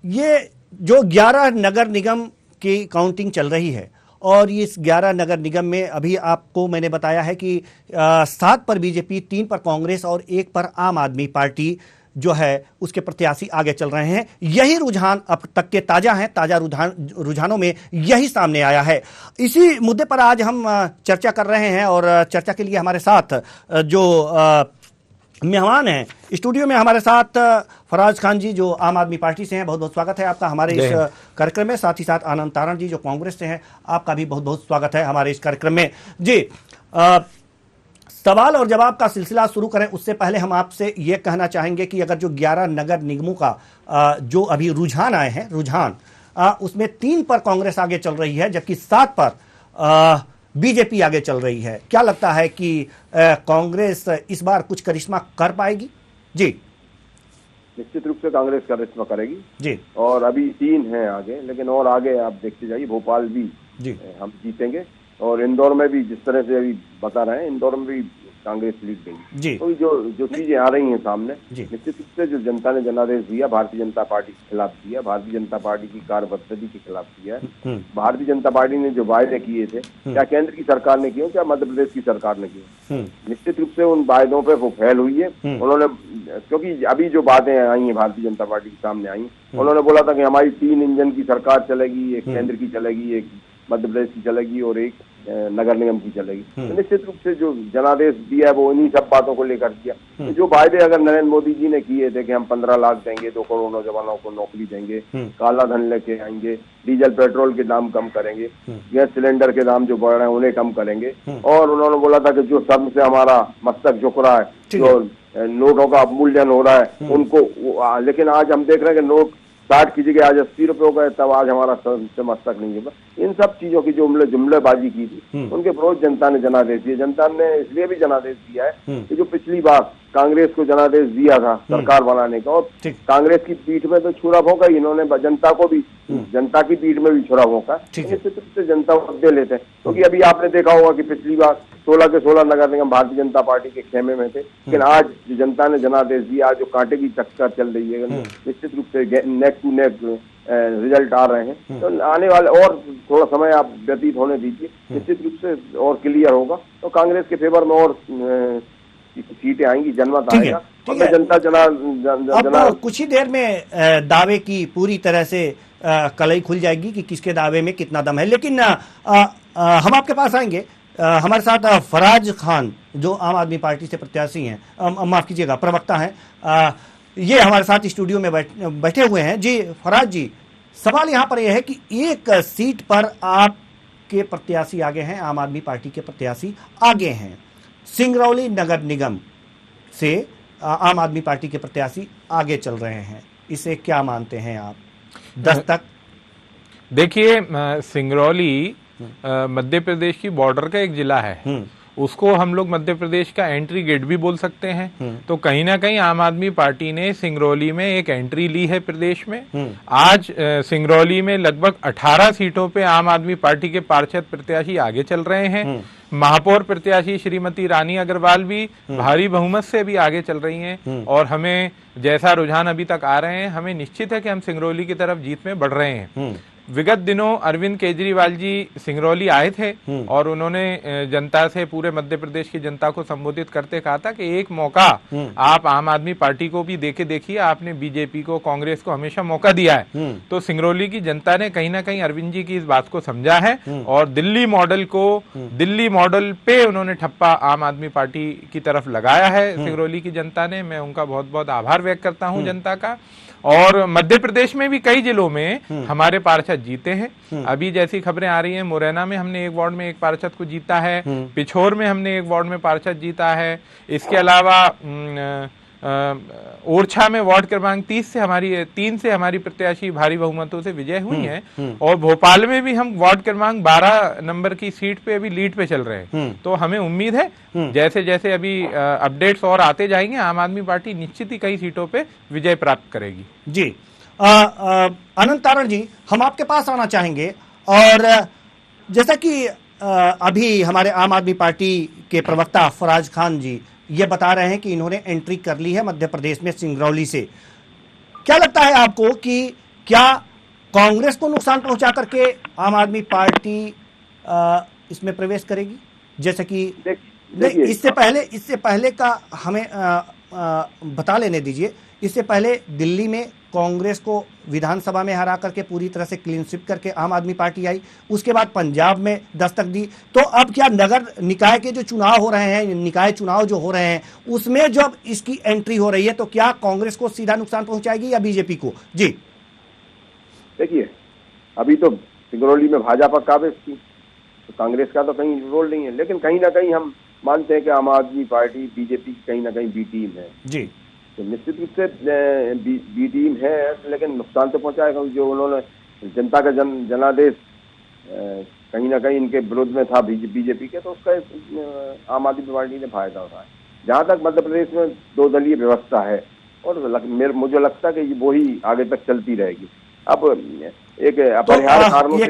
ये जो 11 नगर निगम की काउंटिंग चल रही है और इस 11 नगर निगम में अभी आपको मैंने बताया है कि 7 पर बीजेपी, 3 पर कांग्रेस और 1 पर आम आदमी पार्टी जो है उसके प्रत्याशी आगे चल रहे हैं। यही रुझान अब तक के ताजा हैं, ताजा रुझानों में यही सामने आया है। इसी मुद्दे पर आज हम चर्चा कर रहे हैं और चर्चा के लिए हमारे साथ जो मेहमान हैं स्टूडियो में, हमारे साथ फराज खान जी जो आम आदमी पार्टी से हैं, बहुत बहुत स्वागत है आपका हमारे इस कार्यक्रम में। साथ ही साथ आनंद तारण जी जो कांग्रेस से हैं, आपका भी बहुत बहुत स्वागत है हमारे इस कार्यक्रम में। जी, सवाल और जवाब का सिलसिला शुरू करें उससे पहले हम आपसे ये कहना चाहेंगे कि अगर जो 11 नगर निगमों का जो अभी रुझान आए हैं, उसमें 3 पर कांग्रेस आगे चल रही है जबकि 7 पर बीजेपी आगे चल रही है। क्या लगता है कि कांग्रेस इस बार कुछ करिश्मा कर पाएगी? जी, निश्चित रूप से कांग्रेस करिश्मा करेगी जी। और अभी 3 हैं आगे, लेकिन और आगे आप देखते जाइए। भोपाल भी जी हम जीतेंगे और इंदौर में भी जिस तरह से अभी बता रहे हैं, इंदौर में भी कांग्रेस लीड गई जी। तो जो चीजें आ रही हैं सामने, जी। निश्चित रूप से जो जनता ने जनादेश दिया, भारतीय जनता पार्टी के खिलाफ दिया, भारतीय जनता पार्टी की कारकर्दगी के खिलाफ दिया, भारतीय जनता पार्टी ने जो वायदे किए थे, क्या केंद्र की सरकार ने किए, क्या मध्य प्रदेश की सरकार ने किए, निश्चित रूप से उन वायदों पे वो फेल हुई है। उन्होंने, क्योंकि अभी जो बातें आई हैं भारतीय जनता पार्टी के सामने आई, उन्होंने बोला था कि हमारी 3 इंजन की सरकार चलेगी, एक केंद्र की चलेगी, एक मध्य प्रदेश की चलेगी और एक नगर निगम की चलेगी। तो निश्चित रूप से जो जनादेश दिया है वो इन्हीं सब बातों को लेकर किया। तो जो वायदे अगर नरेंद्र मोदी जी ने किए थे कि हम 15 लाख देंगे, 2 करोड़ नौजवानों को नौकरी देंगे, काला धन लेके आएंगे, डीजल पेट्रोल के दाम कम करेंगे, गैस सिलेंडर के दाम जो बढ़ रहे हैं उन्हें कम करेंगे, और उन्होंने बोला था कि जो सब से हमारा मस्तक झुक रहा है, जो नोटों का अवमूल्यन हो रहा है उनको, लेकिन आज हम देख रहे हैं कि नोट 60 की जगह आज 80 रुपये हो गए, तब आज हमारा से मस्तक नहीं है। इन सब चीजों की जो जुमलेबाजी की थी उनके विरोध जनता ने जनादेश दिया। जनता ने इसलिए भी जनादेश दिया है कि जो पिछली बार कांग्रेस को जनादेश दिया था सरकार बनाने का, और कांग्रेस की पीठ में तो छुरा भोंका, इन्होंने जनता को भी, जनता की पीठ में भी छुरा भोंका, निश्चित रूप से जनता को दे लेते हैं। क्योंकि अभी आपने देखा होगा कि पिछली बार 16 के 16 नगर निगम भारतीय जनता पार्टी के खेमे में थे, लेकिन आज जो जनता ने जनादेश दिया, आज जो कांटे की टक्कर चल रही है, निश्चित रूप से नेक टू नेक रिजल्ट आ रहे हैं। तो आने वाले और थोड़ा समय आप व्यतीत होने दीजिए, निश्चित रूप से और क्लियर होगा, तो कांग्रेस के फेवर में और सीटें आएंगी, जनमत आएगा। जनता अब कुछ ही देर में दावे की पूरी तरह से कलई खुल जाएगी कि किसके दावे में कितना दम है। लेकिन हम आपके पास आएंगे, हमारे साथ फराज खान जो आम आदमी पार्टी से प्रत्याशी हैं, माफ कीजिएगा प्रवक्ता हैं, ये हमारे साथ स्टूडियो में बैठे हुए हैं। जी फराज जी, सवाल यहाँ पर यह है कि एक सीट पर आपके प्रत्याशी आगे हैं, आम आदमी पार्टी के प्रत्याशी आगे हैं, सिंगरौली नगर निगम से आम आदमी पार्टी के प्रत्याशी आगे चल रहे हैं, इसे क्या मानते हैं आप? 10 तक देखिए, सिंगरौली मध्य प्रदेश की बॉर्डर का एक जिला है, उसको हम लोग मध्य प्रदेश का एंट्री गेट भी बोल सकते हैं। तो कहीं ना कहीं आम आदमी पार्टी ने सिंगरौली में एक एंट्री ली है प्रदेश में। आज सिंगरौली में लगभग 18 सीटों पे आम आदमी पार्टी के पार्षद प्रत्याशी आगे चल रहे हैं। महापौर प्रत्याशी श्रीमती रानी अग्रवाल भी भारी बहुमत से भी आगे चल रही हैं, और हमें जैसा रुझान अभी तक आ रहे हैं, हमें निश्चित है कि हम सिंगरौली की तरफ जीत में बढ़ रहे हैं। विगत दिनों अरविंद केजरीवाल जी सिंगरौली आए थे और उन्होंने जनता से, पूरे मध्य प्रदेश की जनता को संबोधित करते कहा था कि एक मौका आप आम आदमी पार्टी को भी देके देखिए, आपने बीजेपी को, कांग्रेस को हमेशा मौका दिया है। तो सिंगरौली की जनता ने कहीं ना कहीं अरविंद जी की इस बात को समझा है और दिल्ली मॉडल पे उन्होंने ठप्पा आम आदमी पार्टी की तरफ लगाया है सिंगरौली की जनता ने। मैं उनका बहुत बहुत आभार व्यक्त करता हूं जनता का। और मध्य प्रदेश में भी कई जिलों में हमारे पार्षद जीते हैं। अभी जैसी खबरें आ रही हैं, मुरैना में हमने एक वार्ड में एक पार्षद को जीता है, पिछोर में हमने एक वार्ड में पार्षद जीता है। इसके अलावा ओरछा में वार्ड क्रमांक 3 से हमारी प्रत्याशी भारी बहुमतों से विजय हुई हैं, और भोपाल में भी हम वार्ड क्रमांक 12 नंबर की सीट पे अभी लीड पे चल रहे हैं। तो हमें उम्मीद है जैसे जैसे अभी अपडेट्स और आते जाएंगे, आम आदमी पार्टी निश्चित ही कई सीटों पे विजय प्राप्त करेगी। जी अनंत तारण जी, हम आपके पास आना चाहेंगे, और जैसा कि अभी हमारे आम आदमी पार्टी के प्रवक्ता फराज खान जी ये बता रहे हैं कि इन्होंने एंट्री कर ली है मध्य प्रदेश में सिंगरौली से। क्या लगता है आपको कि क्या कांग्रेस को नुकसान पहुंचा करके आम आदमी पार्टी इसमें प्रवेश करेगी? जैसे कि नहीं, इससे पहले का हमें बता लेने दीजिए। इससे पहले दिल्ली में कांग्रेस को विधानसभा में हरा करके पूरी तरह से क्लीन स्वीप करके आम आदमी पार्टी आई, उसके बाद पंजाब में दस्तक दी। तो अब क्या नगर निकाय के जो चुनाव हो रहे हैं, निकाय चुनाव जो हो रहे हैं, उसमें जब इसकी एंट्री हो रही है तो क्या कांग्रेस को सीधा नुकसान पहुंचाएगी या बीजेपी को? जी देखिए, अभी तो सिंगरौली में भाजपा काबिज थी, तो कांग्रेस का तो कहीं रोल नहीं है, लेकिन कहीं ना कहीं हम मानते हैं कि आम आदमी पार्टी बीजेपी की कहीं ना कहीं बी टीम है जी। तो निश्चित रूप से बी टीम है, लेकिन नुकसान तो पहुंचाएगा। जो उन्होंने जनता का जनादेश कहीं ना कहीं इनके विरोध में था बीजेपी के, तो उसका आम आदमी पार्टी ने फायदा उठाया। जहां तक मध्य प्रदेश में 2 दलीय व्यवस्था है और मुझे लगता है कि वही आगे तक चलती रहेगी। अब एक अपरिहार्य कारणों से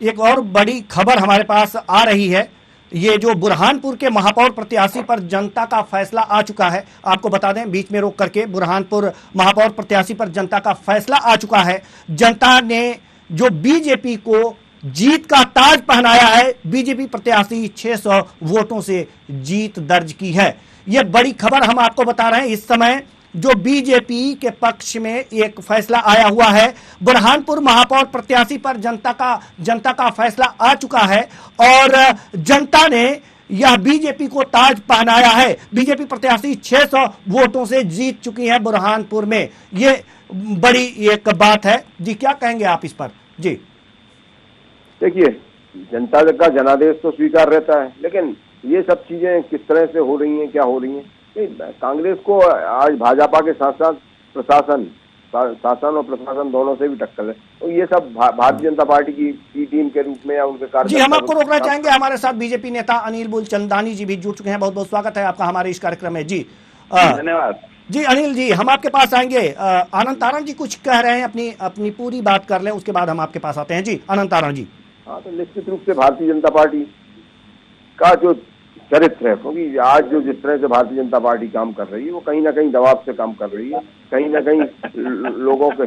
एक और बड़ी खबर हमारे पास आ रही है। ये जो बुरहानपुर के महापौर प्रत्याशी पर जनता का फैसला आ चुका है। आपको बता दें, बीच में रोक करके, बुरहानपुर महापौर प्रत्याशी पर जनता का फैसला आ चुका है। जनता ने जो बीजेपी को जीत का ताज पहनाया है, बीजेपी प्रत्याशी 600 वोटों से जीत दर्ज की है। यह बड़ी खबर हम आपको बता रहे हैं। इस समय जो बीजेपी के पक्ष में एक फैसला आया हुआ है, बुरहानपुर महापौर प्रत्याशी पर जनता का फैसला आ चुका है और जनता ने यह बीजेपी को ताज पहनाया है। बीजेपी प्रत्याशी 600 वोटों से जीत चुकी है बुरहानपुर में। ये बड़ी एक बात है जी। क्या कहेंगे आप इस पर? जी देखिए, जनता का जनादेश तो स्वीकार रहता है, लेकिन ये सब चीजें किस तरह से हो रही हैं, क्या हो रही हैं, कांग्रेस को आज भाजपा के साथ साथ शासन और प्रशासन दोनों से भी टक्कर है। तो ये सब भारतीय जनता पार्टी की टीम के रूप में या उनके कार्य। जी, हम आपको रोकना चाहेंगे। हमारे साथ बीजेपी नेता अनिल मूलचंदानी जी भी जुड़ चुके हैं। बहुत बहुत स्वागत है आपका हमारे इस कार्यक्रम में। जी धन्यवाद। जी अनिल जी, हम आपके पास आएंगे। आनंद तारण जी कुछ कह रहे हैं, अपनी पूरी बात कर लें, उसके बाद हम आपके पास आते हैं। जी आनंद तारण जी। हाँ, तो निश्चित रूप से भारतीय जनता पार्टी का जो चरित्र है, क्योंकि आज जो जिस तरह से भारतीय जनता पार्टी काम कर रही है, वो कहीं ना कहीं दबाव से काम कर रही है, कहीं ना कहीं लोगों के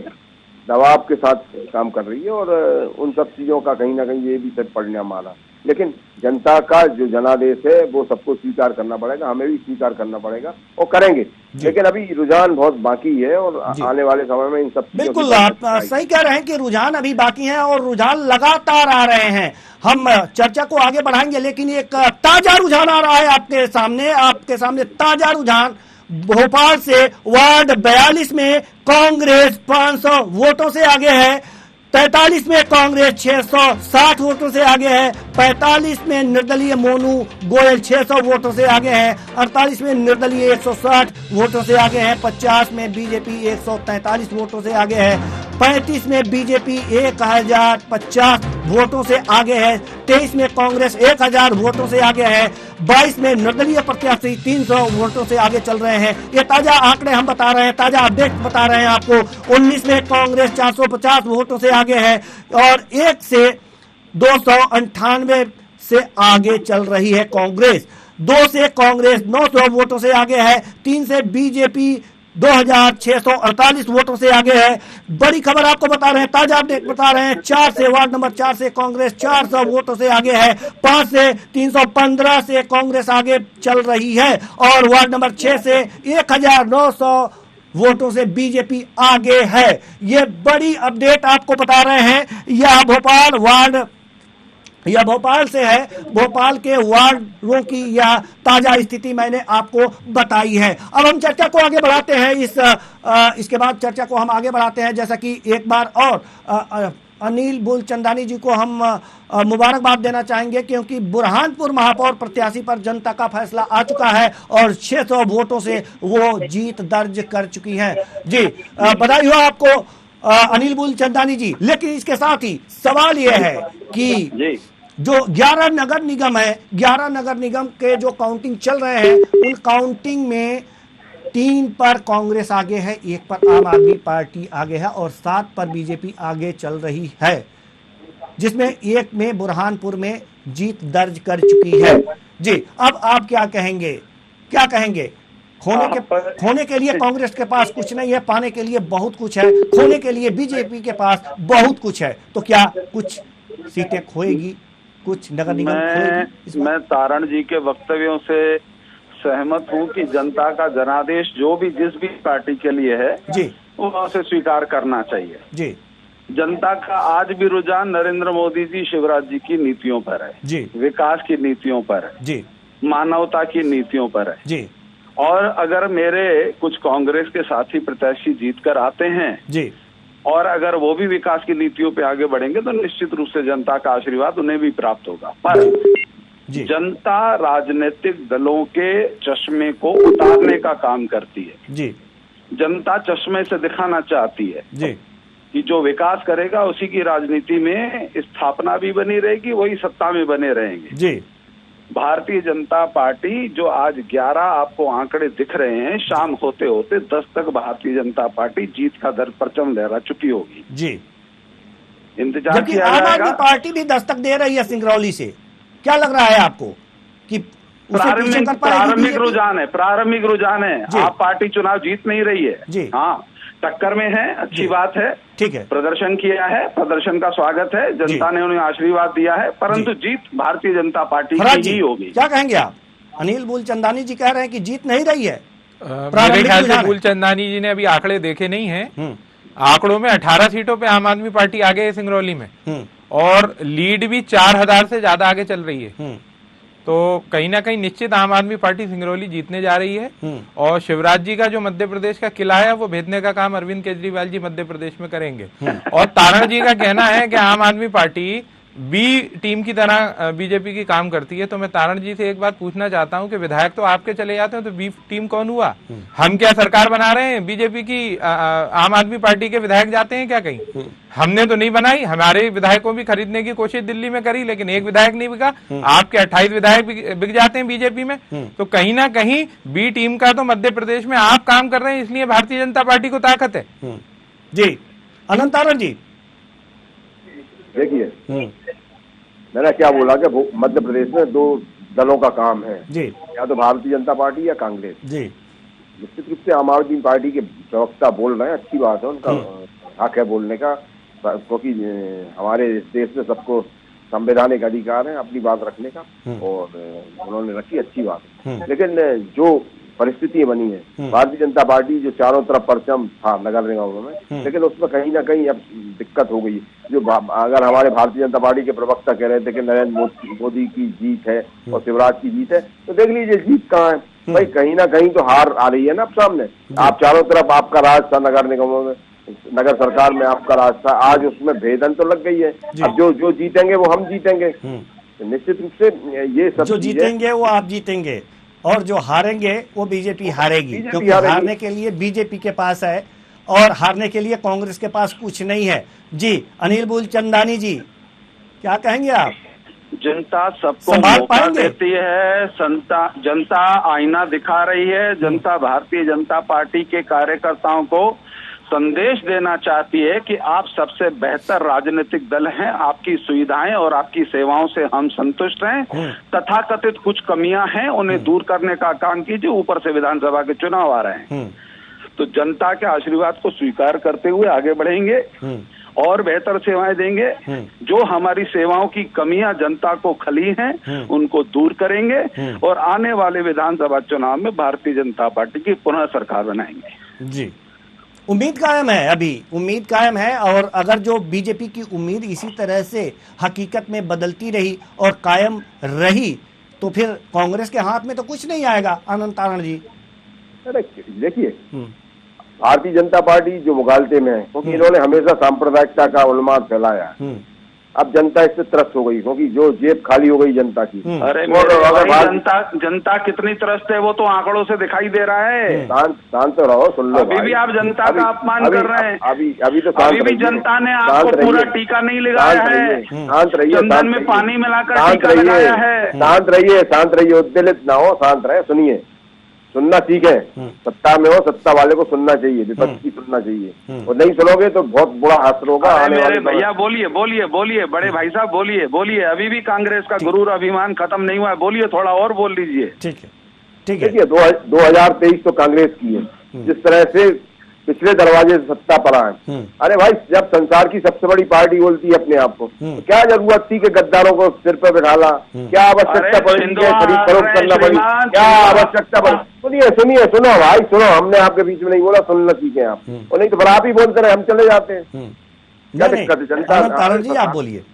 दबाव के साथ काम कर रही है और उन सब चीजों का कहीं ना कहीं ये भी सच परिणाम आ रहा। लेकिन जनता का जो जनादेश है वो सबको स्वीकार करना पड़ेगा, हमें भी स्वीकार करना पड़ेगा और करेंगे। लेकिन अभी रुझान बहुत बाकी है और आने वाले समय में इन सब बिल्कुल आप सही कह रहे हैं कि रुझान अभी बाकी हैं और रुझान लगातार आ रहे हैं। हम चर्चा को आगे बढ़ाएंगे, लेकिन एक ताजा रुझान आ रहा है आपके सामने ताजा रुझान। भोपाल से वार्ड 42 में कांग्रेस 500 वोटों से आगे है, 43 में कांग्रेस 660 वोटों से आगे है, 45 में निर्दलीय मोनू गोयल 600 वोटों से आगे है, 48 में निर्दलीय 160 वोटों से आगे है, 50 में बीजेपी 143 वोटों से आगे है, 35 में बीजेपी 1050 वोटों से आगे है, 23 में कांग्रेस 1000 वोटों से आगे है, 22 में निर्दलीय प्रत्याशी 300 वोटों से आगे चल रहे हैं। ये ताजा आंकड़े हम बता रहे हैं, ताजा अपडेट बता रहे हैं आपको। 19 में कांग्रेस 450 वोटों से आगे है और 1 से 298 से आगे चल रही है कांग्रेस। 2 से कांग्रेस 900 वोटों से आगे है, 3 से बीजेपी 2648 वोटों से आगे है। बड़ी खबर आपको बता रहे हैं, ताजा अपडेट बता रहे हैं। 4 से वार्ड नंबर 4 से कांग्रेस 400 वोटों से आगे है, 5 से 315 से कांग्रेस आगे चल रही है और वार्ड नंबर 6 से 1900 वोटों से बीजेपी आगे है। ये बड़ी अपडेट आपको बता रहे हैं। यह भोपाल से है, भोपाल के वार्डों की यह ताजा स्थिति मैंने आपको बताई है। अब हम चर्चा को आगे बढ़ाते हैं। इसके बाद चर्चा को हम आगे बढ़ाते हैं। जैसा कि एक बार और अनिल मूलचंदानी जी को हम मुबारकबाद देना चाहेंगे, क्योंकि बुरहानपुर महापौर प्रत्याशी पर जनता का फैसला आ चुका है और 600 वोटों से वो जीत दर्ज कर चुकी है। जी बधाई हो आपको अनिल मूलचंदानी जी। लेकिन इसके साथ ही सवाल यह है कि जो 11 नगर निगम है, 11 नगर निगम के जो काउंटिंग चल रहे हैं, उन काउंटिंग में 3 पर कांग्रेस आगे है, 1 पर आम आदमी पार्टी आगे है और 7 पर बीजेपी आगे चल रही है, जिसमें 1 में बुरहानपुर में जीत दर्ज कर चुकी है। जी अब आप क्या कहेंगे? खोने के लिए कांग्रेस के पास कुछ नहीं है, पाने के लिए बहुत कुछ है। खोने के लिए बीजेपी के पास बहुत कुछ है। तो क्या कुछ सीटें खोएगी, कुछ नगर निगम खोएगी? मैं तारण जी के वक्तव्यों से सहमत हूं कि जनता का जनादेश जो भी जिस भी पार्टी के लिए है जी, वो उसे स्वीकार करना चाहिए जी, जनता का आज भी रुझान नरेंद्र मोदी जी, शिवराज जी की नीतियों पर है जी, विकास की नीतियों पर है जी, मानवता की नीतियों पर है जी, और अगर मेरे कुछ कांग्रेस के साथी प्रत्याशी जीत कर आते हैं जी, और अगर वो भी विकास की नीतियों पे आगे बढ़ेंगे तो निश्चित रूप से जनता का आशीर्वाद उन्हें भी प्राप्त होगा। पर जी, जनता राजनीतिक दलों के चश्मे को उतारने का काम करती है। जी, जनता चश्मे से दिखाना चाहती है जी, कि जो विकास करेगा उसी की राजनीति में स्थापना भी बनी रहेगी, वही सत्ता में बने रहेंगे। जी, भारतीय जनता पार्टी जो आज 11 आपको आंकड़े दिख रहे हैं, शाम होते होते 10 तक भारतीय जनता पार्टी जीत का दर परचम लहरा चुकी होगी। जी। इंतजार जबकि किया आम आदमी जाएगा। पार्टी भी दस्तक दे रही है सिंगरौली से। क्या लग रहा है आपको कि उसे पीछे कर पाएगी प्रारंभिक बीजेपी? रुझान है, प्रारंभिक रुझान है। जी। आप पार्टी चुनाव जीत नहीं रही है जी। हाँ, टक्कर में है, अच्छी जी। बात है। ठीक है, प्रदर्शन किया है, प्रदर्शन का स्वागत है, जनता ने उन्हें आशीर्वाद दिया है, परंतु जीत भारतीय जनता पार्टी फराज की जी ही होगी। क्या कहेंगे आप? अनिल मूलचंदानी जी कह रहे हैं कि जीत नहीं रही है। मेरे प्रारंभिक ख्याल से रुझान है। मूलचंदानी जी ने अभी आंकड़े देखे नहीं हैं। आंकड़ों में 18 सीटों पे आम आदमी पार्टी आगे है सिंगरौली में, और लीड भी 4000 से ज्यादा आगे चल रही है। तो कहीं ना कहीं निश्चित आम आदमी पार्टी सिंगरौली जीतने जा रही है। और शिवराज जी का जो मध्य प्रदेश का किला है वो भेदने का काम अरविंद केजरीवाल जी मध्य प्रदेश में करेंगे। और तारण जी का कहना है कि आम आदमी पार्टी बी टीम की तरह बीजेपी की काम करती है। तो मैं तारण जी से एक बात पूछना चाहता हूं कि विधायक तो आपके चले जाते हैं, तो बी टीम कौन हुआ? हम क्या सरकार बना रहे हैं? बीजेपी की आम आदमी पार्टी के विधायक जाते हैं क्या कहीं? हमने तो नहीं बनाई। हमारे विधायकों भी खरीदने की कोशिश दिल्ली में करी, लेकिन एक विधायक नहीं बिका। आपके 28 विधायक बिक जाते हैं बीजेपी में। तो कहीं ना कहीं बी टीम का तो मध्य प्रदेश में आप काम कर रहे हैं, इसलिए भारतीय जनता पार्टी को ताकत है। जी, अनंत तारण जी देखिए, मैंने क्या बोला कि मध्य प्रदेश में 2 दलों का काम है जी, या तो भारतीय जनता पार्टी या कांग्रेस। जी, निश्चित रूप से आम आदमी पार्टी के प्रवक्ता बोल रहे हैं, अच्छी बात है, उनका हक है बोलने का, क्योंकि हमारे देश में सबको संवैधानिक अधिकार है अपनी बात रखने का, और उन्होंने रखी, अच्छी बात है। लेकिन जो परिस्थिति बनी है, भारतीय जनता पार्टी जो चारों तरफ परचम था नगर निगमों में, लेकिन उसमें कहीं ना कहीं अब दिक्कत हो गई। जो अगर हमारे भारतीय जनता पार्टी के प्रवक्ता कह रहे थे कि नरेंद्र मोदी की जीत है और शिवराज की जीत है, तो देख लीजिए जीत कहाँ है भाई? कहीं ना कहीं तो हार आ रही है ना अब सामने। आप चारों तरफ आपका राज था नगर निगमों में, नगर सरकार में आपका राज था, आज उसमें भेदन तो लग गई है। अब जो जीतेंगे वो हम जीतेंगे, निश्चित रूप से ये सब जो जीतेंगे वो आप जीतेंगे और जो हारेंगे वो बीजेपी हारेगी, क्योंकि हारने के लिए बीजेपी के पास है और हारने के लिए कांग्रेस के पास कुछ नहीं है। जी, अनिल मूलचंदानी जी क्या कहेंगे आप? जनता सबको संभाल मौका पाएंगे? देती है, जनता आईना दिखा रही है। जनता भारतीय जनता पार्टी के कार्यकर्ताओं को संदेश देना चाहती है कि आप सबसे बेहतर राजनीतिक दल हैं, आपकी सुविधाएं और आपकी सेवाओं से हम संतुष्ट हैं। तथाकथित कुछ कमियां हैं, उन्हें दूर करने का काम कीजिए। ऊपर से विधानसभा के चुनाव आ रहे हैं, तो जनता के आशीर्वाद को स्वीकार करते हुए आगे बढ़ेंगे और बेहतर सेवाएं देंगे। जो हमारी सेवाओं की कमियां जनता को खली हैं, उनको दूर करेंगे और आने वाले विधानसभा चुनाव में भारतीय जनता पार्टी की पुनः सरकार बनाएंगे। जी, उम्मीद कायम है, अभी उम्मीद कायम है। और अगर जो बीजेपी की उम्मीद इसी तरह से हकीकत में बदलती रही और कायम रही तो फिर कांग्रेस के हाथ में तो कुछ नहीं आएगा। आनंद तारण जी देखिए, भारतीय जनता पार्टी जो मुगालते में है, क्योंकि इन्होंने हमेशा सांप्रदायिकता का उन्माद फैलाया, अब जनता इससे त्रस्त हो गई, क्योंकि जो जेब खाली हो गई जनता की। अरे मेरे भाई, जनता कितनी त्रस्त है वो तो आंकड़ों से दिखाई दे रहा है। शांत रहो, सुन लो। अभी भी आप जनता का अपमान कर रहे हैं। अभी तो अभी भी जनता ने आपको पूरा टीका नहीं लगाया है। शांत रहिए, चंदन में पानी मिलाकर टीका लगाया है। शांत रहिए, उद्वेलित ना हो, शांत रहे, सुनिए, सुनना सीखें। सत्ता में हो, सत्ता वाले को सुनना चाहिए, विपक्ष की सुनना चाहिए, और नहीं सुनोगे तो बहुत बुरा असर होगा आने वाले। भैया बोलिए, बड़े भाई साहब बोलिए, अभी भी कांग्रेस का गुरूर अभिमान खत्म नहीं हुआ है, बोलिए, थोड़ा और बोल लीजिए। ठीक है। देखिए 2023 तो कांग्रेस की है, जिस तरह से पिछले दरवाजे से सत्ता पर आए। अरे भाई, जब संसार की सबसे बड़ी पार्टी बोलती है अपने आप को, तो क्या जरूरत थी कि गद्दारों को सिर पर बिठाला? क्या आवश्यकता पड़ी कि खरीद फरोख्त करना पड़ी? क्या आवश्यकता पड़ी? सुनो भाई, सुनो, हमने आपके बीच में नहीं बोला, सुनना सीखे आप, और नहीं तो फिर आप ही बोलते रहे, हम चले जाते हैं। क्या दिक्कत है? जनता तारण जी आप बोलिए।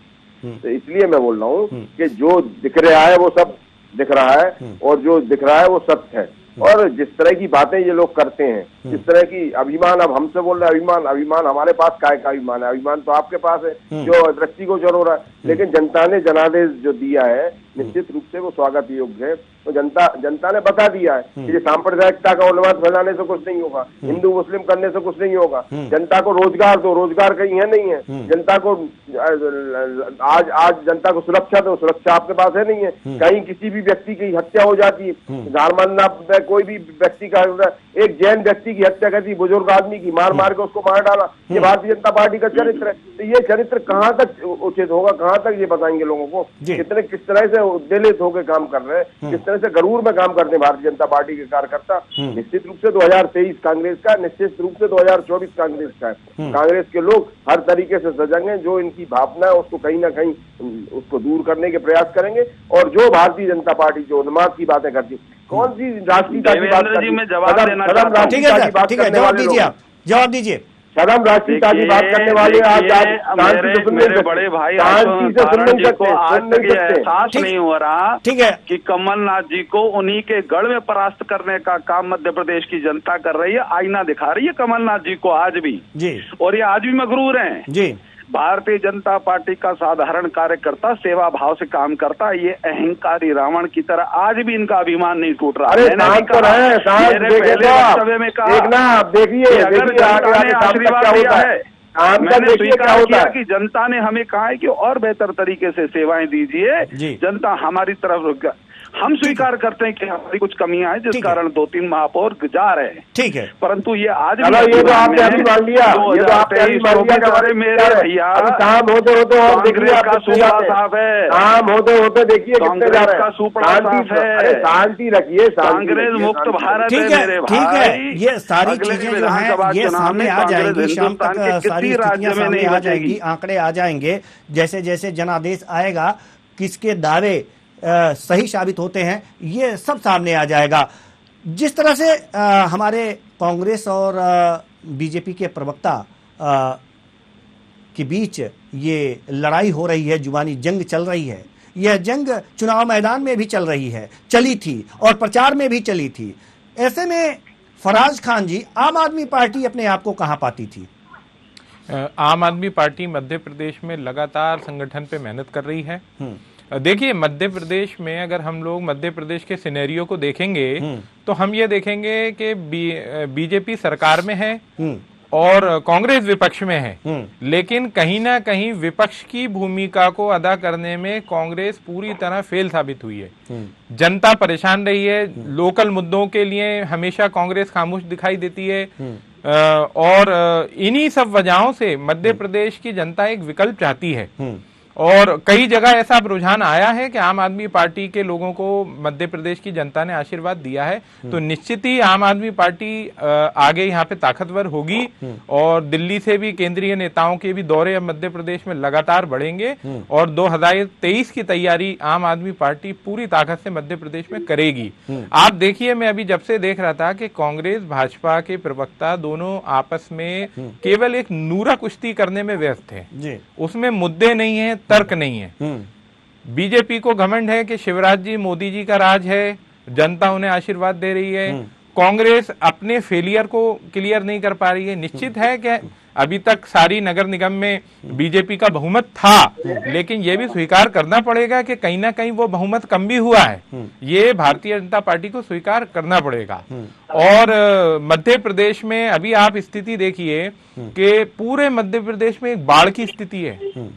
तो इसलिए मैं बोल रहा हूँ कि जो दिख रहा है वो सब दिख रहा है, और जो दिख रहा है वो सत्य है। और जिस तरह की बातें ये लोग करते हैं, जिस तरह की अभिमान, अब हमसे बोल रहे हैं अभिमान हमारे पास काय का अभिमान है? अभिमान तो आपके पास है, जो दृष्टिगोचर हो रहा है। लेकिन जनता ने जनादेश जो दिया है, निश्चित रूप से वो स्वागत योग्य है। तो जनता ने बता दिया है कि ये सांप्रदायिकता का उन्माद फैलाने से कुछ नहीं होगा, हिंदू मुस्लिम करने से कुछ नहीं होगा। जनता को रोजगार दो, रोजगार कहीं है नहीं है। जनता को आज जनता को सुरक्षा दो, सुरक्षा आपके पास है नहीं है। कहीं किसी भी व्यक्ति की हत्या हो जाती है, झारखंड में कोई भी व्यक्ति का, एक जैन व्यक्ति की हत्या कर दी, बुजुर्ग आदमी की मार के उसको मार डाला, ये भारतीय जनता पार्टी का चरित्र है। तो ये चरित्र कहाँ तक उचित होगा, कहाँ तक ये बताएंगे लोगों को? किस तरह से उद्वेलित होकर काम कर रहे हैं, किस तरह से गरूर में काम करते हैं भारतीय जनता पार्टी के कार्यकर्ता। निश्चित रूप से 2023 कांग्रेस का, निश्चित रूप से 2024 कांग्रेस का है। कांग्रेस के लोग हर तरीके से सजेंगे, जो इनकी भावना है उसको कहीं ना कहीं उसको दूर करने के प्रयास करेंगे। और जो भारतीय जनता पार्टी जो उन्माद की बातें करती, कौन सी राष्ट्रीयता की बात करती है? ठीक है, जवाब दीजिए, आप जवाब दीजिए। सदम राष्ट्रीयता की बात करने वाले आज मेरे बड़े भाई को आज तक ये एहसास नहीं हो रहा, ठीक है, कि कमलनाथ जी को उन्हीं के गढ़ में परास्त करने का काम मध्य प्रदेश की जनता कर रही है। आईना दिखा रही है कमलनाथ जी को आज भी जी, और ये आज भी मगरूर हैं जी। भारतीय जनता पार्टी का साधारण कार्यकर्ता सेवा भाव से काम करता है। ये अहंकारी रावण की तरह आज भी इनका अभिमान नहीं टूट रहा। मैंने पहले वक्तव्य में कहा, देखिए आशीर्वाद दिया है, मैंने स्वीकार किया कि जनता ने हमें कहा है कि और बेहतर तरीके से सेवाएं दीजिए, जनता हमारी तरफ रुक गया। हम स्वीकार करते हैं कि हमारी कुछ कमियां हैं, जिस कारण 2-3 महापौर जा रहे हैं, ठीक है, परंतु ये आज भी ये तो आपने अभी मान लिया, ये तो आपने अभी मान लिया। मेरे भैया काम होते होते और देखिए का सुपड़ा साफ है, काम होते होते देखिए कांग्रेस का सुपड़ा साफ है। शांति रखिए, कांग्रेस मुक्त भारत है मेरे भाई। ये सारी चीजें जो हैं ये सामने आ जाएंगी, शाम तक सारी स्थितियां सामने आ जाएंगी, आंकड़े आ जाएंगे। जैसे जैसे जनादेश आएगा, किसके दावे सही साबित होते हैं, ये सब सामने आ जाएगा। जिस तरह से हमारे कांग्रेस और बीजेपी के प्रवक्ता के बीच ये लड़ाई हो रही है, जुबानी जंग चल रही है, यह जंग चुनाव मैदान में भी चल रही है, चली थी और प्रचार में भी चली थी। ऐसे में फराज खान जी, आम आदमी पार्टी अपने आप को कहाँ पाती थी? आम आदमी पार्टी मध्य प्रदेश में लगातार संगठन पे मेहनत कर रही है। देखिए, मध्य प्रदेश में अगर हम लोग मध्य प्रदेश के सिनेरियो को देखेंगे तो हम ये देखेंगे कि बीजेपी सरकार में है और कांग्रेस विपक्ष में है, लेकिन कहीं ना कहीं विपक्ष की भूमिका को अदा करने में कांग्रेस पूरी तरह फेल साबित हुई है। जनता परेशान रही है, लोकल मुद्दों के लिए हमेशा कांग्रेस खामोश दिखाई देती है, और इन्हीं सब वजहों से मध्य प्रदेश की जनता एक विकल्प चाहती है। और कई जगह ऐसा रुझान आया है कि आम आदमी पार्टी के लोगों को मध्य प्रदेश की जनता ने आशीर्वाद दिया है, तो निश्चित ही आम आदमी पार्टी आगे यहाँ पे ताकतवर होगी। और दिल्ली से भी केंद्रीय नेताओं के भी दौरे अब मध्य प्रदेश में लगातार बढ़ेंगे, और 2023 की तैयारी आम आदमी पार्टी पूरी ताकत से मध्य प्रदेश में करेगी। आप देखिए, मैं अभी जब से देख रहा था कि कांग्रेस भाजपा के प्रवक्ता दोनों आपस में केवल एक नूरा कुश्ती करने में व्यस्त है, उसमें मुद्दे नहीं है, तर्क नहीं है। बीजेपी को घमंड है कि शिवराज जी मोदी जी का राज है, जनता उन्हें आशीर्वाद दे रही है। कांग्रेस अपने फेलियर को क्लियर नहीं कर पा रही है। निश्चित है कि अभी तक सारी नगर निगम में बीजेपी का बहुमत था, लेकिन यह भी स्वीकार करना पड़ेगा कि कहीं ना कहीं वो बहुमत कम भी हुआ है। ये भारतीय जनता पार्टी को स्वीकार करना पड़ेगा। और मध्य प्रदेश में अभी आप स्थिति देखिए कि पूरे मध्य प्रदेश में एक बाढ़ की स्थिति है।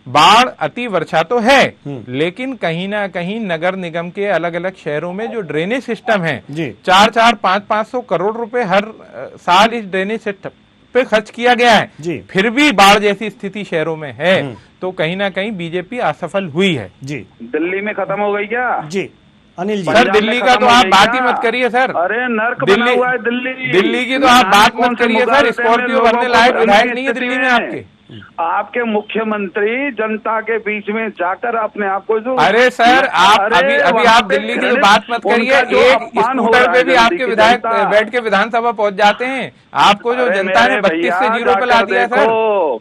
बाढ़, अति वर्षा तो है, लेकिन कहीं ना कहीं नगर निगम के अलग अलग शहरों में जो ड्रेनेज सिस्टम है, 4-4, 500 करोड़ रुपए हर साल इस ड्रेनेज सिस्टम पे खर्च किया गया है, फिर भी बाढ़ जैसी स्थिति शहरों में है। तो कहीं ना कहीं बीजेपी असफल हुई है। दिल्ली में खत्म हो गई क्या? अनिल जी, सर दिल्ली का तो आप बात ही मत करिए सर। अरे नर्क बना हुआ है दिल्ली की तो आप बात मत करिए सर। स्कॉर्पियो भरने लायक विधायक नहीं है दिल्ली में आपके। आपके मुख्यमंत्री जनता के बीच में जाकर अपने आप को जो, अरे सर आप अभी आप दिल्ली की तो बात मत करिए। एक स्कूटर पे भी आपके विधायक बैठ के विधानसभा पहुंच जाते हैं। आपको जो जनता ने 32 से 0 पे ला दिया सर।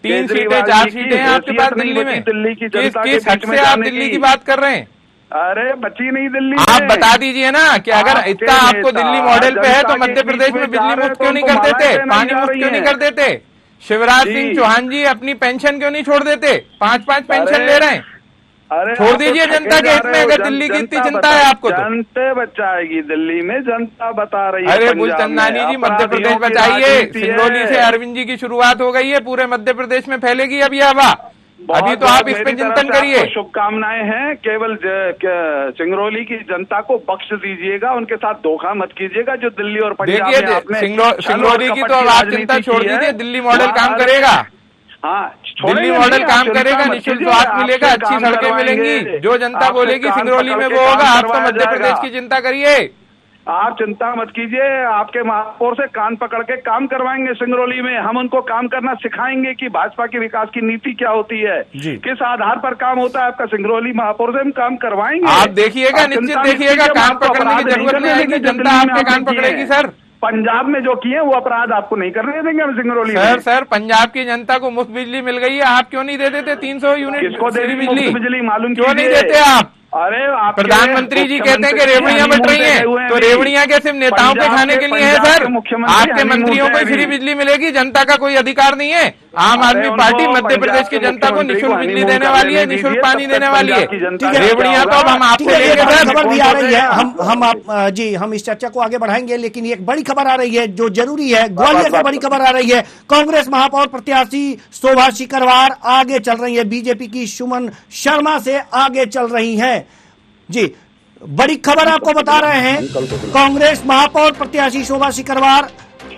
3 सीटें 4 सीटें हैं आपके पास दिल्ली में। किस हक से आप दिल्ली की बात कर रहे हैं? अरे बची नहीं दिल्ली। आप बता दीजिए ना कि अगर इतना आपको दिल्ली मॉडल पे है तो मध्य प्रदेश में बिजली मुफ्त क्यों नहीं कर देते, पानी मुफ्त क्यों नहीं कर देते? शिवराज सिंह चौहान जी अपनी पेंशन क्यों नहीं छोड़ देते? 5-5 पेंशन ले रहे हैं। अरे छोड़ दीजिए जनता के हित में। अगर दिल्ली की इतनी चिंता है आपको तो जनता बचाएगी दिल्ली में, जनता बता रही है। अरे गुलचंदानी जी मध्य प्रदेश बचाइए। सिंगरौली से अरविंद जी की शुरुआत हो गई है, पूरे मध्य प्रदेश में फैलेगी अब ये हवा। अभी तो आप इस पे चिंतन करिए। शुभकामनाएं हैं। केवल सिंगरौली की जनता को बख्श दीजिएगा, उनके साथ धोखा मत कीजिएगा जो दिल्ली और पंजाब में आपने। सिंगरौली की तो अब आप चिंता छोड़ दीजिए, दिल्ली मॉडल काम करेगा। हाँ, दिल्ली मॉडल काम करेगा, निःशुल्क स्वास्थ्य मिलेगा, अच्छी सड़कें मिलेंगी। जो जनता बोलेगी सिंगरौली में वो होगा। आप तो मध्य प्रदेश की चिंता करिए। आप चिंता मत कीजिए, आपके महापौर से कान पकड़ के काम करवाएंगे सिंगरौली में। हम उनको काम करना सिखाएंगे कि भाजपा की विकास की नीति क्या होती है, किस आधार पर काम होता है आपका। सिंगरौली महापौर से हम काम करवाएंगे। आप देखिएगा, निश्चित देखिएगा, कान पकड़ने की जरूरत नहीं आएगी, जनता आपके कान पकड़ेगी सर। पंजाब में जो किए वो अपराध आपको नहीं करने देंगे हम सिंगरौली में। सर पंजाब की जनता को मुफ्त बिजली मिल गई है, आप क्यों नहीं दे देते 300 यूनिट? किसको दे रही बिजली मालूम क्यों नहीं देते आप? अरे प्रधानमंत्री जी कहते हैं कि रेवड़ियां बट रही हैं, तो रेवड़ियां क्या सिर्फ नेताओं के खाने के लिए है सर? आपके मंत्रियों को फ्री बिजली मिलेगी, जनता का कोई अधिकार नहीं है। आम आदमी पार्टी मध्य प्रदेश की जनता को निःशुल्क बिजली देने वाली है, निःशुल्क पानी देने वाली है। रेवड़ियां तो अब हम आपसे लेंगे सर। खबर भी आ रही है, हम इस चर्चा को आगे बढ़ाएंगे, लेकिन एक बड़ी खबर आ रही है जो जरूरी है। ग्वालियर से बड़ी खबर आ रही है। कांग्रेस महापौर प्रत्याशी शोभा शिकरवार आगे चल रही है, बीजेपी की सुमन शर्मा से आगे चल रही हैं। जी, बड़ी खबर आपको बता रहे हैं। कांग्रेस महापौर प्रत्याशी शोभा शिकरवार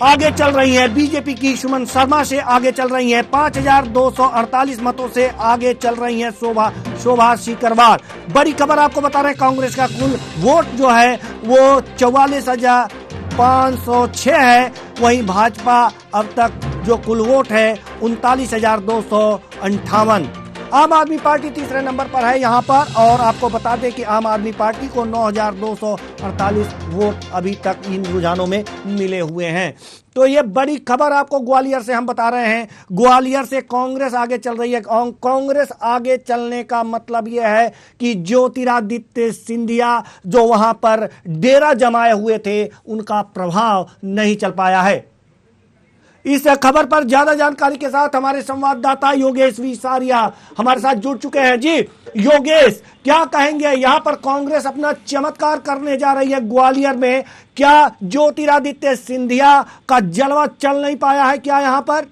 आगे चल रही है, बीजेपी की सुमन शर्मा से आगे चल रही है। 5248 मतों से आगे चल रही है शोभा शिकरवार। बड़ी खबर आपको बता रहे हैं, कांग्रेस का कुल वोट जो है वो 44,506 है। वहीं भाजपा अब तक जो कुल वोट है 39,258। आम आदमी पार्टी तीसरे नंबर पर है यहाँ पर। और आपको बता दें कि आम आदमी पार्टी को 9,248 वोट अभी तक इन रुझानों में मिले हुए हैं। तो ये बड़ी खबर आपको ग्वालियर से हम बता रहे हैं। ग्वालियर से कांग्रेस आगे चल रही है। कांग्रेस आगे चलने का मतलब यह है कि ज्योतिरादित्य सिंधिया जो वहां पर डेरा जमाए हुए थे उनका प्रभाव नहीं चल पाया है। इस खबर पर ज्यादा जानकारी के साथ हमारे संवाददाता योगेश विसारिया हमारे साथ जुड़ चुके हैं। जी योगेश, क्या कहेंगे, यहाँ पर कांग्रेस अपना चमत्कार करने जा रही है ग्वालियर में। क्या ज्योतिरादित्य सिंधिया का जलवा चल नहीं पाया है क्या यहाँ पर?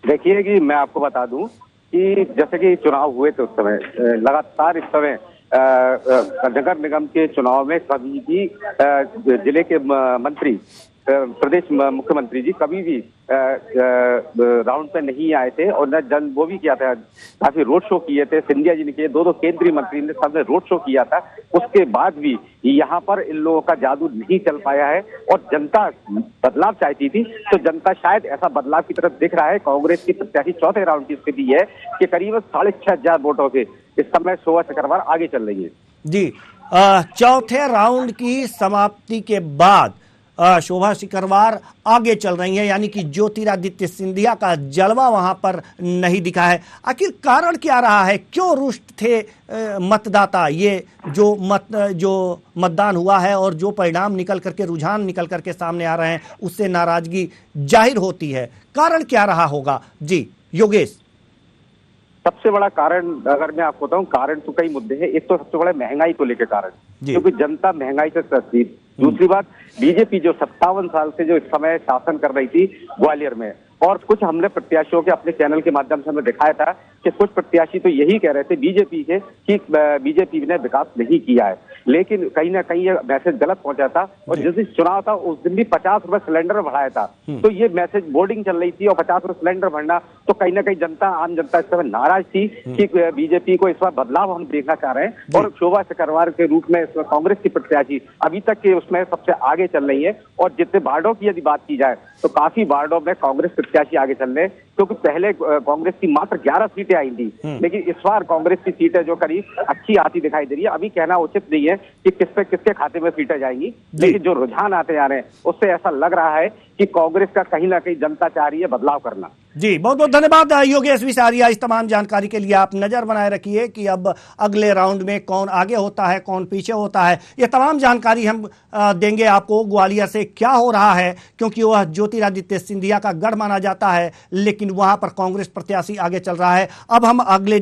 देखिए कि मैं आपको बता दूं कि जैसे कि चुनाव हुए थे उस समय लगातार इस समय नगर निगम के चुनाव में कभी भी जिले के मंत्री, प्रदेश मुख्यमंत्री जी कभी भी राउंड पे नहीं आए थे और न वो भी किया था, काफी रोड शो किए थे। सिंधिया जी ने किए, दो केंद्रीय मंत्री ने सबने रोड शो किया था। उसके बाद भी यहाँ पर इन लोगों का जादू नहीं चल पाया है और जनता बदलाव चाहती थी, तो जनता शायद ऐसा बदलाव की तरफ देख रहा है। कांग्रेस की प्रत्याशी चौथे राउंड की स्थिति है कि करीब 6,500 वोटों से इस समय शोभा शिकरवार आगे चल रही है। जी, चौथे राउंड की समाप्ति के बाद शोभा शिकरवार आगे चल रही है, यानी कि ज्योतिरादित्य सिंधिया का जलवा वहां पर नहीं दिखा है। आखिर कारण क्या रहा है? क्यों रुष्ट थे मतदाता? ये जो मतदान हुआ है और जो परिणाम निकल करके, रुझान निकल करके सामने आ रहे हैं, उससे नाराजगी जाहिर होती है। कारण क्या रहा होगा? जी योगेश। सबसे बड़ा कारण अगर मैं आपको बताऊं, कारण तो कई मुद्दे हैं। एक तो सबसे बड़ा महंगाई को लेकर कारण, क्योंकि जनता महंगाई से त्रस्त। दूसरी बात, बीजेपी जो 57 साल से जो इस समय शासन कर रही थी ग्वालियर में, और कुछ हमने प्रत्याशियों के अपने चैनल के माध्यम से हमें दिखाया था कि कुछ प्रत्याशी तो यही कह रहे थे बीजेपी के कि बीजेपी ने विकास नहीं किया है, लेकिन कहीं ना कहीं ये मैसेज गलत पहुंचा था। और जिस दिन चुनाव था उस दिन भी 50 रुपए सिलेंडर बढ़ाया था, तो ये मैसेज बोर्डिंग चल रही थी और 50 रुपए सिलेंडर बढ़ना, तो कहीं ना कहीं जनता, आम जनता इस समय नाराज थी कि बीजेपी को इस बार बदलाव हम देखना चाह रहे हैं। और शोभा शकरवार के रूप में इसमें कांग्रेस की प्रत्याशी अभी तक के उसमें सबसे आगे चल रही है। और जितने वार्डों की यदि बात की जाए तो काफी वार्डों में कांग्रेस प्रत्याशी आगे चल रहे हैं, क्योंकि पहले कांग्रेस की मात्र 11 सीटें आई थी, लेकिन इस बार कांग्रेस की सीटें जो करीब अच्छी आती दिखाई दे रही है। अभी कहना उचित नहीं है कि किसके खाते में सीटें जाएंगी, लेकिन जो रुझान आते जा रहे हैं उससे ऐसा लग रहा है कि कांग्रेस का कहीं ना कहीं जनता चाह रही है बदलाव करना। जी, बहुत बहुत धन्यवाद योगेश विसारिया। इस तमाम जानकारी के लिए आप नजर बनाए रखिए कि अब अगले राउंड में कौन आगे होता है, कौन पीछे होता है। ये तमाम जानकारी हम देंगे आपको ग्वालियर से क्या हो रहा है, क्योंकि वह ज्योतिरादित्य सिंधिया का गढ़ माना जाता है, लेकिन वहां पर कांग्रेस प्रत्याशी आगे चल रहा है। अब हम अगले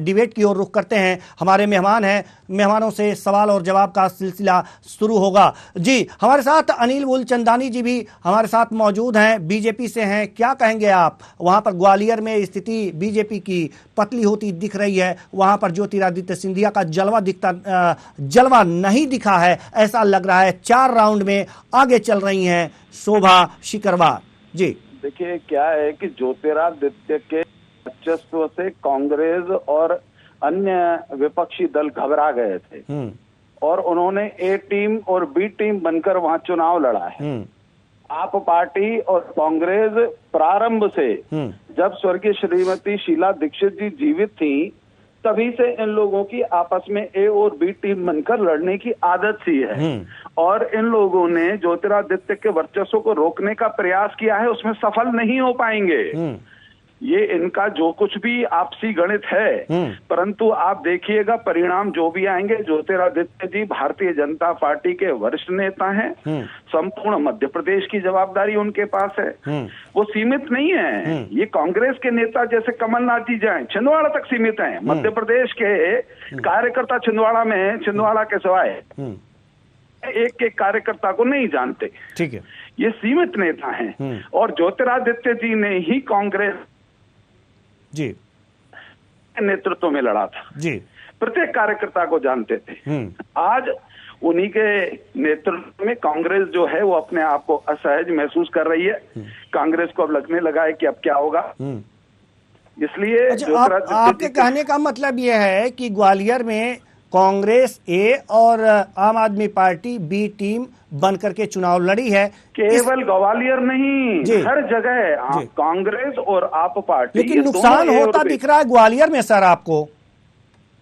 डिबेट की ओर रुख करते हैं। हमारे मेहमान हैं, मेहमानों से सवाल और जवाब का सिलसिला शुरू होगा। जी, हमारे साथ अनिल मूलचंदानी जी भी हमारे साथ मौजूद हैं, बीजेपी से हैं। क्या कहेंगे आप? वहां पर ग्वालियर में स्थिति बीजेपी की पतली होती दिख रही है, वहां पर ज्योतिरादित्य सिंधिया का जलवा नहीं दिखा है, ऐसा लग रहा है। 4 राउंड में आगे चल रही हैं शोभा शिकरवार जी। देखिए क्या है कि ज्योतिरादित्य के वर्चस्व से कांग्रेस और अन्य विपक्षी दल घबरा गए थे और उन्होंने ए टीम और बी टीम बनकर वहां चुनाव लड़ा है। आप पार्टी और कांग्रेस प्रारंभ से, जब स्वर्गीय श्रीमती शीला दीक्षित जी जीवित थी, तभी से इन लोगों की आपस में ए और बी टीम बनकर लड़ने की आदत सी है। और इन लोगों ने ज्योतिरादित्य के वर्चस्व को रोकने का प्रयास किया है, उसमें सफल नहीं हो पाएंगे। ये इनका जो कुछ भी आपसी गणित है, परंतु आप देखिएगा परिणाम जो भी आएंगे, ज्योतिरादित्य जी भारतीय जनता पार्टी के वरिष्ठ नेता हैं। संपूर्ण मध्य प्रदेश की जवाबदारी उनके पास है, वो सीमित नहीं है। ये कांग्रेस के नेता जैसे कमलनाथ जी जाएं, छिंदवाड़ा तक सीमित हैं। मध्य प्रदेश के कार्यकर्ता छिंदवाड़ा में, छिंदवाड़ा के सिवाय एक एक कार्यकर्ता को नहीं जानते। ठीक है, ये सीमित नेता हैं। और ज्योतिरादित्य जी ने ही कांग्रेस जी नेतृत्व में लड़ा था जी, प्रत्येक कार्यकर्ता को जानते थे। आज उन्हीं के नेतृत्व में कांग्रेस जो है वो अपने आप को असहज महसूस कर रही है। कांग्रेस को अब लगने लगा है कि अब क्या होगा। इसलिए अच्छा, आपके कहने का मतलब यह है कि ग्वालियर में कांग्रेस ए और आम आदमी पार्टी बी टीम बनकर के चुनाव लड़ी है। केवल ग्वालियर नहीं, हर जगह कांग्रेस और आप पार्टी। लेकिन नुकसान होता दिख रहा है ग्वालियर में सर आपको?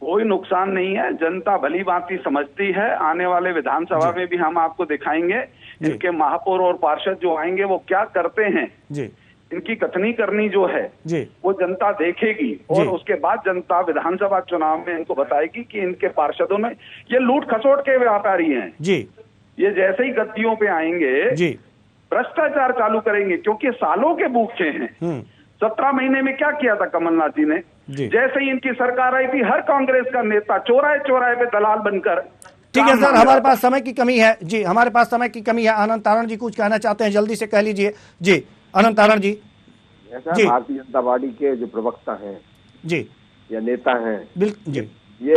कोई नुकसान नहीं है, जनता भली भांति समझती है। आने वाले विधानसभा में भी हम आपको दिखाएंगे इनके महापौर और पार्षद जो आएंगे वो क्या करते हैं जी। इनकी कथनी करनी जो है जी, वो जनता देखेगी और उसके बाद जनता विधानसभा चुनाव में इनको बताएगी कि इनके पार्षदों में ये लूट खसोट के व्यापारी हैं जी। ये जैसे ही गद्दियों पे आएंगे जी, भ्रष्टाचार चालू करेंगे, क्योंकि सालों के भूखे हैं। 17 महीने में क्या किया था कमलनाथ जी ने? जैसे ही इनकी सरकार आई थी, हर कांग्रेस का नेता चौराहे चौराहे पे दलाल बनकर। ठीक है सर, हमारे पास समय की कमी है जी, हमारे पास समय की कमी है। आनंद तारण जी कुछ कहना चाहते हैं, जल्दी से कह लीजिए जी। अनंत तारण जी। भारतीय जनता पार्टी के जो प्रवक्ता हैं जी या नेता हैं, बिल्कुल जी, ये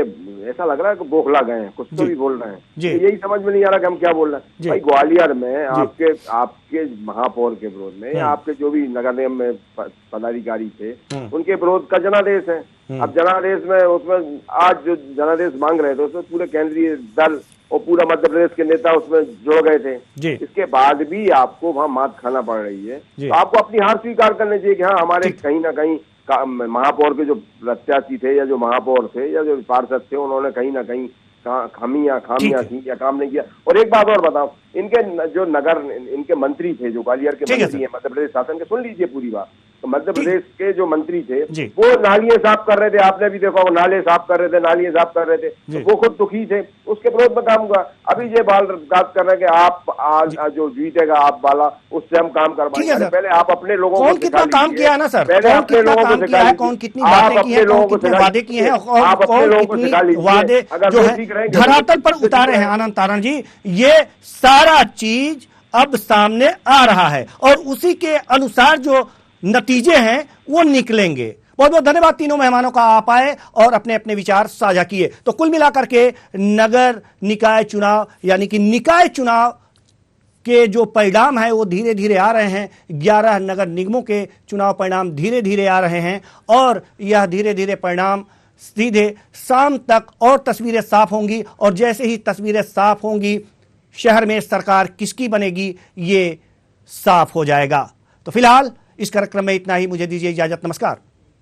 ऐसा लग रहा है कि बौखला गए हैं, कुछ तो भी बोल रहे हैं जी। यही समझ में नहीं आ रहा कि हम क्या बोल रहे हैं। भाई ग्वालियर में आपके महापौर के विरोध में या आपके जो भी नगर निगम में पदाधिकारी थे उनके विरोध का जनादेश है। अब जनादेश में उसमें आज जो जनादेश मांग रहे थे उसमें पूरे केंद्रीय दल और पूरा मध्य प्रदेश के नेता उसमें जुड़ गए थे। इसके बाद भी आपको वहाँ मात खाना पड़ रही है, तो आपको अपनी हार स्वीकार करनी चाहिए कि हाँ हमारे कहीं ना कहीं महापौर के जो प्रत्याशी थे या जो महापौर थे या जो पार्षद थे उन्होंने कहीं ना कहीं खामियां थी या काम नहीं किया। और एक बात और बताओ, इनके जो इनके मंत्री थे, जो ग्वालियर के मंत्री हैं मध्य प्रदेश शासन के, सुन लीजिए पूरी बात। तो मध्य प्रदेश के जो मंत्री थे वो नालियां साफ कर रहे थे, आपने भी देखा वो नाले साफ कर रहे थे, नालियां साफ कर रहे थे, तो वो खुद दुखी थे, उसके विरोध में काम हुआ। अभी ये बात कर रहे हैं कि आप आज जो जीतेगा आप वाला, उससे हम काम करवाएंगे। पहले आप अपने लोगों को कितना काम किया है ना सर, पहले अपने लोगों को सिखा लीजिए, कौन कितनी बातें की है, कौन कितने वादे किए हैं, आप अपने लोगों को सिखा लीजिए, वादे जो है धरातल पर उतारे हैं। आनंद तारण जी, ये सारा चीज अब सामने आ रहा है और उसी के अनुसार जो नतीजे हैं वो निकलेंगे। बहुत बहुत धन्यवाद तीनों मेहमानों का, आप आए और अपने अपने विचार साझा किए। तो कुल मिलाकर के नगर निकाय चुनाव यानी कि निकाय चुनाव के जो परिणाम है वो धीरे धीरे आ रहे हैं। 11 नगर निगमों के चुनाव परिणाम धीरे धीरे आ रहे हैं और यह धीरे धीरे परिणाम सीधे शाम तक और तस्वीरें साफ होंगी, और जैसे ही तस्वीरें साफ होंगी शहर में सरकार किसकी बनेगी ये साफ हो जाएगा। तो फिलहाल इस कार्यक्रम में इतना ही, मुझे दीजिए इजाजत, नमस्कार।